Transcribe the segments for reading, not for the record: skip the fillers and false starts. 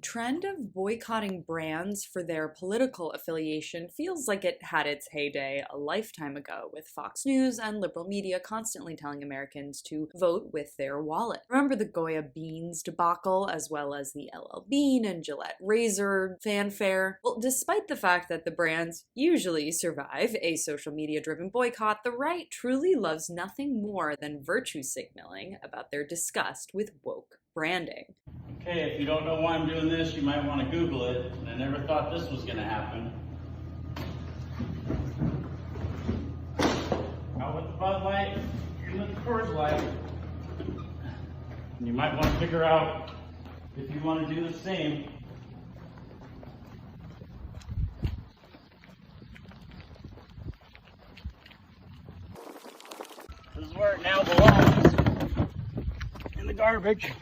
trend of boycotting brands for their political affiliation feels like it had its heyday a lifetime ago, with Fox News and liberal media constantly telling Americans to vote with their wallet. Remember the Goya Beans debacle, as well as the LL Bean and Gillette razor fanfare? Well, despite the fact that the brands usually survive a social media-driven boycott, the right truly loves nothing more than virtue signaling about their disgust with woke branding. Okay, if you don't know why I'm doing this, you might want to Google it. And I never thought this was going to happen. Out with the Bud Light, in with the Coors Light. And you might want to figure out if you want to do the same. This is where it now belongs. In the garbage.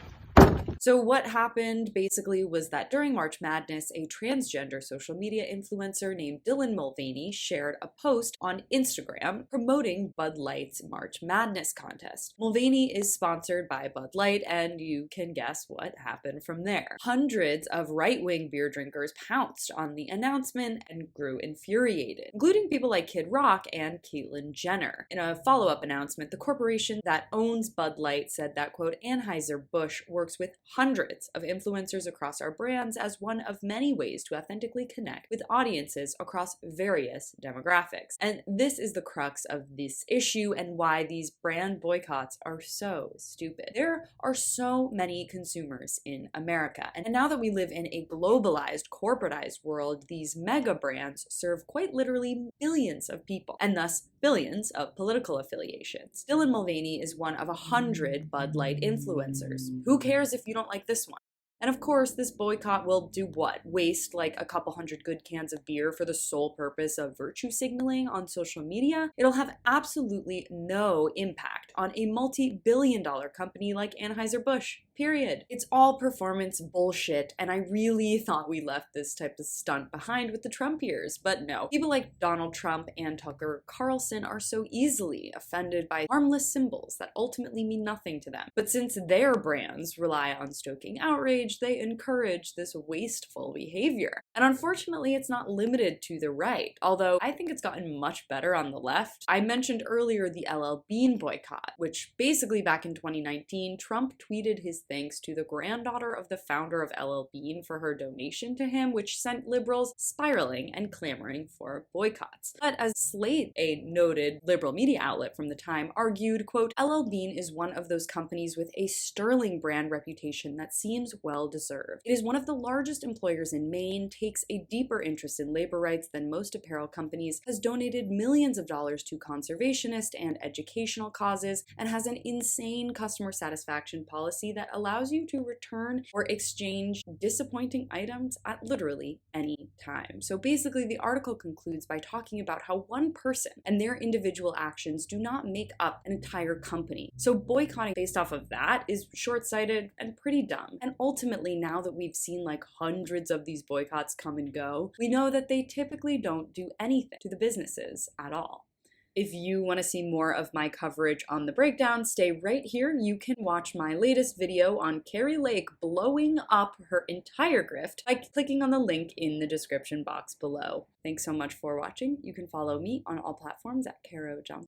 So what happened basically was that during March Madness, a transgender social media influencer named Dylan Mulvaney shared a post on Instagram promoting Bud Light's March Madness contest. Mulvaney is sponsored by Bud Light, and you can guess what happened from there. Hundreds of right-wing beer drinkers pounced on the announcement and grew infuriated, including people like Kid Rock and Caitlyn Jenner. In a follow-up announcement, the corporation that owns Bud Light said that, quote, Anheuser-Busch works with hundreds of influencers across our brands as one of many ways to authentically connect with audiences across various demographics. And this is the crux of this issue and why these brand boycotts are so stupid. There are so many consumers in America, and now that we live in a globalized, corporatized world, these mega brands serve quite literally millions of people, and thus billions of political affiliations. Dylan Mulvaney is one of 100 Bud Light influencers. Who cares if you don't like this one? And of course, this boycott will do what? Waste like a couple hundred good cans of beer for the sole purpose of virtue signaling on social media? It'll have absolutely no impact on a multi-billion-dollar company like Anheuser-Busch. Period. It's all performance bullshit, and I really thought we left this type of stunt behind with the Trump years, but no. People like Donald Trump and Tucker Carlson are so easily offended by harmless symbols that ultimately mean nothing to them. But since their brands rely on stoking outrage, they encourage this wasteful behavior. And unfortunately, it's not limited to the right, although I think it's gotten much better on the left. I mentioned earlier the LL Bean boycott, which basically back in 2019, Trump tweeted his thanks to the granddaughter of the founder of LL Bean for her donation to him, which sent liberals spiraling and clamoring for boycotts. But as Slate, a noted liberal media outlet from the time, argued, quote, LL Bean is one of those companies with a sterling brand reputation that seems well deserved. It is one of the largest employers in Maine, takes a deeper interest in labor rights than most apparel companies, has donated millions of dollars to conservationist and educational causes, and has an insane customer satisfaction policy that allows you to return or exchange disappointing items at literally any time. So basically, the article concludes by talking about how one person and their individual actions do not make up an entire company. So boycotting based off of that is short-sighted and pretty dumb. And ultimately, now that we've seen like hundreds of these boycotts come and go, we know that they typically don't do anything to the businesses at all. If you want to see more of my coverage on the breakdown, stay right here. You can watch my latest video on Carrie Lake blowing up her entire grift by clicking on the link in the description box below. Thanks so much for watching. You can follow me on all platforms at Caro Johnson.